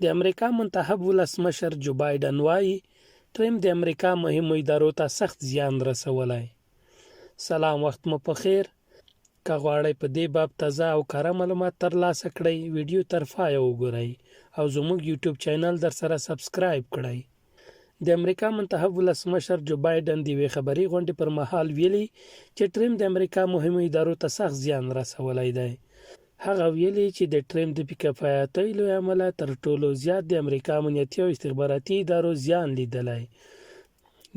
د امریکا منتخب ولسمشر جو بايډن وایي ټرمپ د امریکا مهمو ادارو ته سخت زیان رسولی. سلام، وخت مو په خیر. که غواړئ په دې باب تازه او کره معلومات ترلاسه کړئ، ویډیو تر پایه وګورئ او زموږ یوټیوب چینل در سره سبسکرایب کړئ. د امریکا منتخب ولسمشر جو بايډن د یوې خبري غونډې پر مهال ویلي چې ټرمپ د امریکا مهمو ادارو ته سخت زیان رسولی دی. هغه ویلي چې د ټرمپ د بېکفایتۍ له امله تر ټولو زیات د امریکا امنیتي او استخباراتي ادارو زیان لیدلی.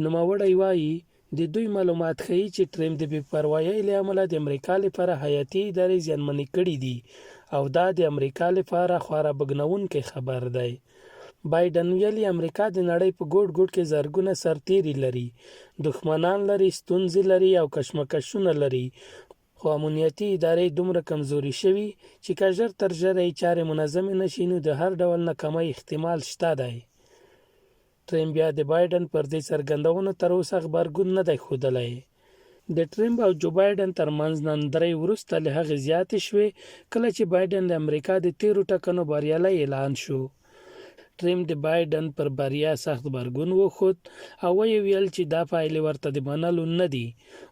نوموړی وایي د دوی معلومات ښیي چې ټرمپ د بېپروایۍ له امله د امریکا لپاره حیاتي ادارې زیانمنې کړي دي او دا د امریکا لپاره خورا بګنونکی خبر دی. بايډن ویلي امریکا د نړۍ په ګوټ ګوټ کې زرګونه سرتیري لري، دښمنان لري، ستونزې لري او کشمکشونه لري، خو امنیتي ادارې دومره کمزوري شوي چې که ژر تر ژره یې چارې منظمې نشي نو د هر ډول ناکامۍ احتمال شته دی. ټرمپ بیا د بايډن پر دې څرګندونو تر اوسه غبرګون نه دی ښودلی. د ټرمپ او جو بايډن ترمنځ نن درې وروسته له هغې زیاتې شوې کله چې بايډن د امریکا د تیرو ټاکنو بریالی اعلان شو. ټرمپ د بايډن پر بریا سخت غبرګون وښود او ویې ویل چې دا پایلې ورته د منلو نه دي.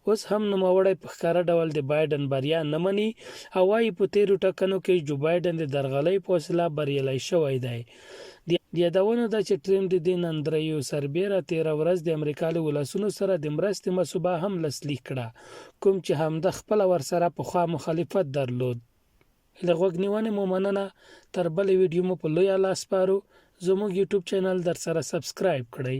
اوس هم نوموړی په ښکاره ډول د بايډن بریا نه مني او وایي په تیرو ټاکنو کې جو بايډن د درغلۍ په وسیله بریالی شوی دی. د یادونه ده چې ټرمپ د دې نن دریو سربیره تېره ورځ د امریکا له ولسونو سره د مرستې مصوبه هم لاسلیک کړه، کوم چې همده خپله ورسره پخوا مخالفت درلود. له غوږ نیونې مو مننه. تر بلې ویډیو مو په لویه لاس سپارو. زموږ یوټیوب چینل در سره سبسکرایب کړئ.